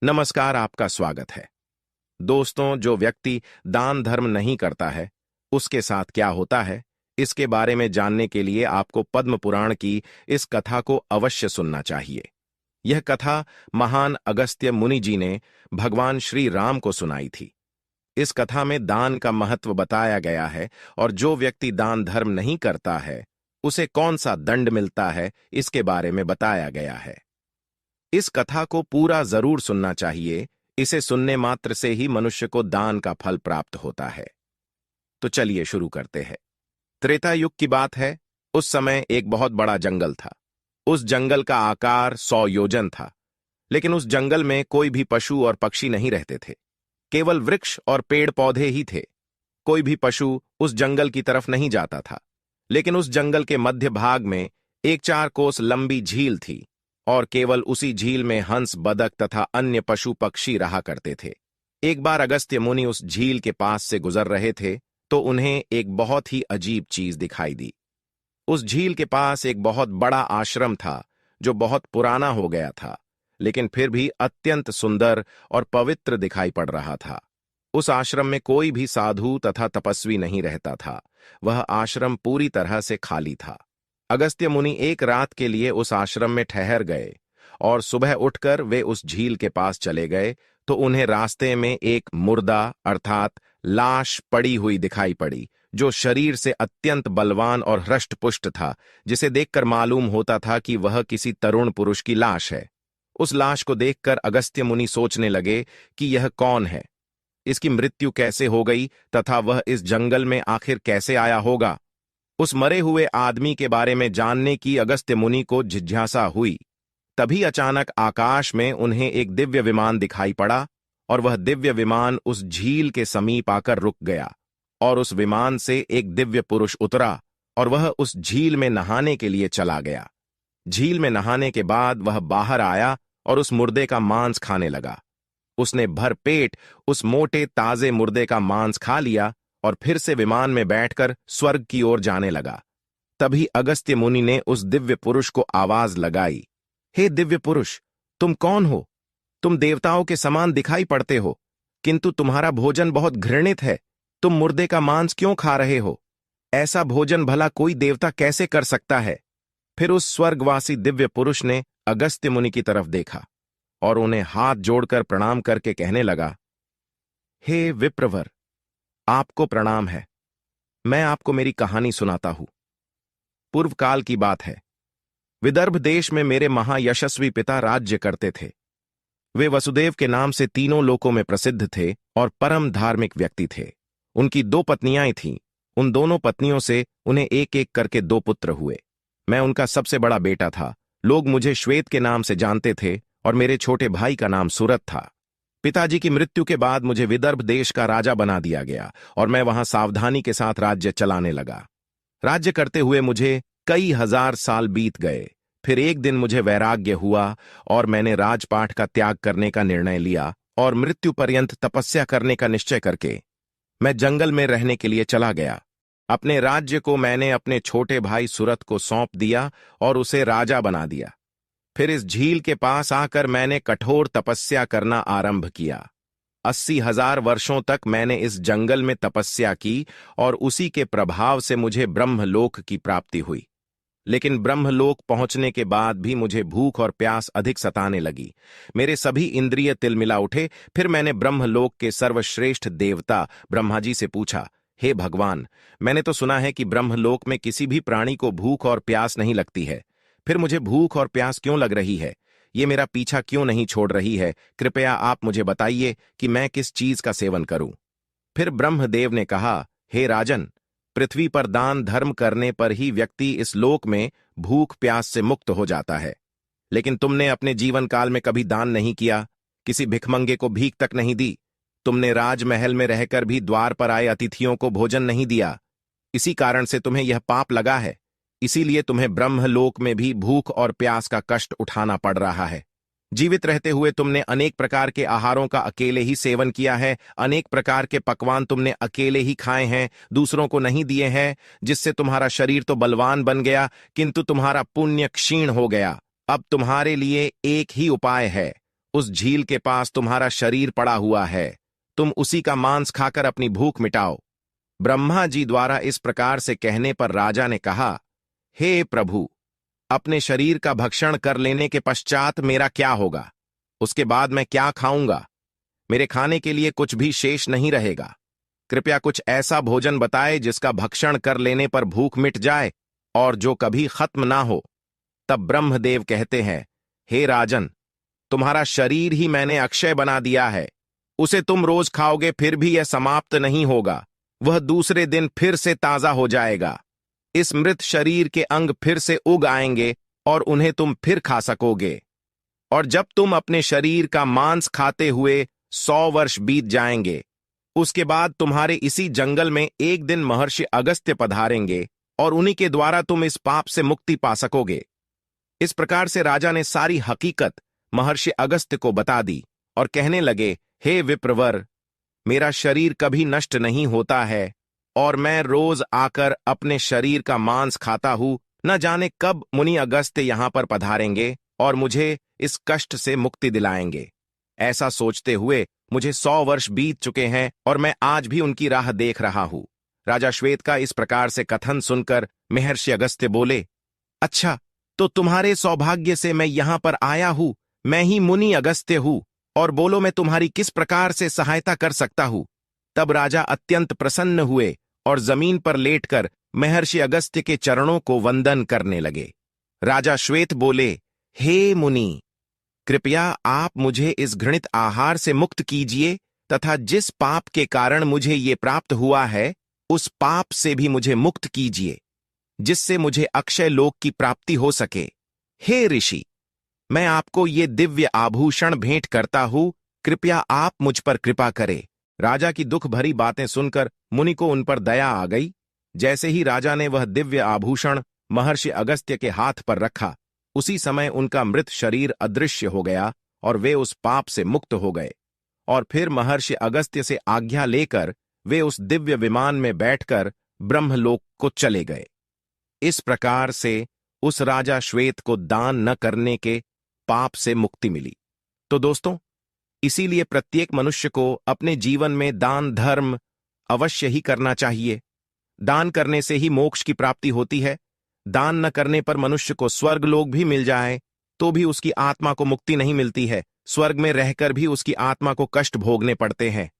नमस्कार, आपका स्वागत है। दोस्तों, जो व्यक्ति दान धर्म नहीं करता है उसके साथ क्या होता है, इसके बारे में जानने के लिए आपको पद्म पुराण की इस कथा को अवश्य सुनना चाहिए। यह कथा महान अगस्त्य मुनि जी ने भगवान श्री राम को सुनाई थी। इस कथा में दान का महत्व बताया गया है और जो व्यक्ति दान धर्म नहीं करता है उसे कौन सा दंड मिलता है, इसके बारे में बताया गया है। इस कथा को पूरा जरूर सुनना चाहिए। इसे सुनने मात्र से ही मनुष्य को दान का फल प्राप्त होता है। तो चलिए शुरू करते हैं। त्रेता युग की बात है। उस समय एक बहुत बड़ा जंगल था। उस जंगल का आकार 100 योजन था, लेकिन उस जंगल में कोई भी पशु और पक्षी नहीं रहते थे। केवल वृक्ष और पेड़ पौधे ही थे। कोई भी पशु उस जंगल की तरफ नहीं जाता था। लेकिन उस जंगल के मध्य भाग में एक 4 कोस लंबी झील थी और केवल उसी झील में हंस, बदक तथा अन्य पशु पक्षी रहा करते थे। एक बार अगस्त्य मुनि उस झील के पास से गुजर रहे थे तो उन्हें एक बहुत ही अजीब चीज दिखाई दी। उस झील के पास एक बहुत बड़ा आश्रम था जो बहुत पुराना हो गया था, लेकिन फिर भी अत्यंत सुंदर और पवित्र दिखाई पड़ रहा था। उस आश्रम में कोई भी साधु तथा तपस्वी नहीं रहता था। वह आश्रम पूरी तरह से खाली था। अगस्त्य मुनि एक रात के लिए उस आश्रम में ठहर गए और सुबह उठकर वे उस झील के पास चले गए तो उन्हें रास्ते में एक मुर्दा अर्थात लाश पड़ी हुई दिखाई पड़ी, जो शरीर से अत्यंत बलवान और हृष्टपुष्ट था, जिसे देखकर मालूम होता था कि वह किसी तरुण पुरुष की लाश है। उस लाश को देखकर अगस्त्य मुनि सोचने लगे कि यह कौन है, इसकी मृत्यु कैसे हो गई तथा वह इस जंगल में आखिर कैसे आया होगा। उस मरे हुए आदमी के बारे में जानने की अगस्त्य मुनि को जिज्ञासा हुई। तभी अचानक आकाश में उन्हें एक दिव्य विमान दिखाई पड़ा और वह दिव्य विमान उस झील के समीप आकर रुक गया और उस विमान से एक दिव्य पुरुष उतरा और वह उस झील में नहाने के लिए चला गया। झील में नहाने के बाद वह बाहर आया और उस मुर्दे का मांस खाने लगा। उसने भर पेट उस मोटे ताजे मुर्दे का मांस खा लिया और फिर से विमान में बैठकर स्वर्ग की ओर जाने लगा। तभी अगस्त्य मुनि ने उस दिव्य पुरुष को आवाज लगाई, हे दिव्य पुरुष, तुम कौन हो? तुम देवताओं के समान दिखाई पड़ते हो, किंतु तुम्हारा भोजन बहुत घृणित है। तुम मुर्दे का मांस क्यों खा रहे हो? ऐसा भोजन भला कोई देवता कैसे कर सकता है? फिर उस स्वर्गवासी दिव्य पुरुष ने अगस्त्य मुनि की तरफ देखा और उन्हें हाथ जोड़कर प्रणाम करके कहने लगा, हे विप्रवर, आपको प्रणाम है। मैं आपको मेरी कहानी सुनाता हूं। पूर्व काल की बात है। विदर्भ देश में मेरे महायशस्वी पिता राज्य करते थे। वे वसुदेव के नाम से तीनों लोकों में प्रसिद्ध थे और परम धार्मिक व्यक्ति थे। उनकी 2 पत्नियां थीं। उन दोनों पत्नियों से उन्हें एक एक करके 2 पुत्र हुए। मैं उनका सबसे बड़ा बेटा था। लोग मुझे श्वेत के नाम से जानते थे और मेरे छोटे भाई का नाम सूरत था। पिताजी की मृत्यु के बाद मुझे विदर्भ देश का राजा बना दिया गया और मैं वहां सावधानी के साथ राज्य चलाने लगा। राज्य करते हुए मुझे कई हजार साल बीत गए। फिर एक दिन मुझे वैराग्य हुआ और मैंने राजपाट का त्याग करने का निर्णय लिया और मृत्यु पर्यंत तपस्या करने का निश्चय करके मैं जंगल में रहने के लिए चला गया। अपने राज्य को मैंने अपने छोटे भाई सूरत को सौंप दिया और उसे राजा बना दिया। फिर इस झील के पास आकर मैंने कठोर तपस्या करना आरंभ किया। 80,000 वर्षों तक मैंने इस जंगल में तपस्या की और उसी के प्रभाव से मुझे ब्रह्मलोक की प्राप्ति हुई। लेकिन ब्रह्मलोक पहुंचने के बाद भी मुझे भूख और प्यास अधिक सताने लगी। मेरे सभी इंद्रिय तिलमिला उठे। फिर मैंने ब्रह्मलोक के सर्वश्रेष्ठ देवता ब्रह्मा जी से पूछा, हे भगवान, मैंने तो सुना है कि ब्रह्मलोक में किसी भी प्राणी को भूख और प्यास नहीं लगती है। फिर मुझे भूख और प्यास क्यों लग रही है? ये मेरा पीछा क्यों नहीं छोड़ रही है? कृपया आप मुझे बताइए कि मैं किस चीज का सेवन करूं। फिर ब्रह्मदेव ने कहा, हे राजन, पृथ्वी पर दान धर्म करने पर ही व्यक्ति इस लोक में भूख प्यास से मुक्त हो जाता है। लेकिन तुमने अपने जीवन काल में कभी दान नहीं किया, किसी भिखमंगे को भीख तक नहीं दी। तुमने राजमहल में रहकर भी द्वार पर आए अतिथियों को भोजन नहीं दिया। इसी कारण से तुम्हें यह पाप लगा है। इसीलिए तुम्हें ब्रह्मलोक में भी भूख और प्यास का कष्ट उठाना पड़ रहा है। जीवित रहते हुए तुमने अनेक प्रकार के आहारों का अकेले ही सेवन किया है। अनेक प्रकार के पकवान तुमने अकेले ही खाए हैं, दूसरों को नहीं दिए हैं, जिससे तुम्हारा शरीर तो बलवान बन गया, किंतु तुम्हारा पुण्य क्षीण हो गया। अब तुम्हारे लिए एक ही उपाय है, उस झील के पास तुम्हारा शरीर पड़ा हुआ है, तुम उसी का मांस खाकर अपनी भूख मिटाओ। ब्रह्मा जी द्वारा इस प्रकार से कहने पर राजा ने कहा, हे प्रभु, अपने शरीर का भक्षण कर लेने के पश्चात मेरा क्या होगा? उसके बाद मैं क्या खाऊंगा? मेरे खाने के लिए कुछ भी शेष नहीं रहेगा। कृपया कुछ ऐसा भोजन बताए जिसका भक्षण कर लेने पर भूख मिट जाए और जो कभी खत्म ना हो। तब ब्रह्मदेव कहते हैं, हे राजन, तुम्हारा शरीर ही मैंने अक्षय बना दिया है। उसे तुम रोज खाओगे फिर भी यह समाप्त नहीं होगा। वह दूसरे दिन फिर से ताजा हो जाएगा। इस मृत शरीर के अंग फिर से उग आएंगे और उन्हें तुम फिर खा सकोगे। और जब तुम अपने शरीर का मांस खाते हुए 100 वर्ष बीत जाएंगे, उसके बाद तुम्हारे इसी जंगल में एक दिन महर्षि अगस्त्य पधारेंगे और उन्हीं के द्वारा तुम इस पाप से मुक्ति पा सकोगे। इस प्रकार से राजा ने सारी हकीकत महर्षि अगस्त्य को बता दी और कहने लगे, हे विप्रवर, मेरा शरीर कभी नष्ट नहीं होता है और मैं रोज आकर अपने शरीर का मांस खाता हूं। न जाने कब मुनि अगस्त्य यहां पर पधारेंगे और मुझे इस कष्ट से मुक्ति दिलाएंगे। ऐसा सोचते हुए मुझे 100 वर्ष बीत चुके हैं और मैं आज भी उनकी राह देख रहा हूं। राजा श्वेत का इस प्रकार से कथन सुनकर महर्षि अगस्त्य बोले, अच्छा, तो तुम्हारे सौभाग्य से मैं यहां पर आया हूं। मैं ही मुनि अगस्त्य हूं, और बोलो मैं तुम्हारी किस प्रकार से सहायता कर सकता हूं। तब राजा अत्यंत प्रसन्न हुए और जमीन पर लेटकर महर्षि अगस्त्य के चरणों को वंदन करने लगे। राजा श्वेत बोले, हे मुनि, कृपया आप मुझे इस घृणित आहार से मुक्त कीजिए तथा जिस पाप के कारण मुझे ये प्राप्त हुआ है उस पाप से भी मुझे मुक्त कीजिए, जिससे मुझे अक्षय लोक की प्राप्ति हो सके। हे ऋषि, मैं आपको ये दिव्य आभूषण भेंट करता हूं, कृपया आप मुझ पर कृपा करें। राजा की दुख भरी बातें सुनकर मुनि को उन पर दया आ गई। जैसे ही राजा ने वह दिव्य आभूषण महर्षि अगस्त्य के हाथ पर रखा, उसी समय उनका मृत शरीर अदृश्य हो गया और वे उस पाप से मुक्त हो गए। और फिर महर्षि अगस्त्य से आज्ञा लेकर वे उस दिव्य विमान में बैठकर ब्रह्मलोक को चले गए। इस प्रकार से उस राजा श्वेत को दान न करने के पाप से मुक्ति मिली। तो दोस्तों, इसीलिए प्रत्येक मनुष्य को अपने जीवन में दान धर्म अवश्य ही करना चाहिए। दान करने से ही मोक्ष की प्राप्ति होती है। दान न करने पर मनुष्य को स्वर्ग लोक भी मिल जाए तो भी उसकी आत्मा को मुक्ति नहीं मिलती है। स्वर्ग में रहकर भी उसकी आत्मा को कष्ट भोगने पड़ते हैं।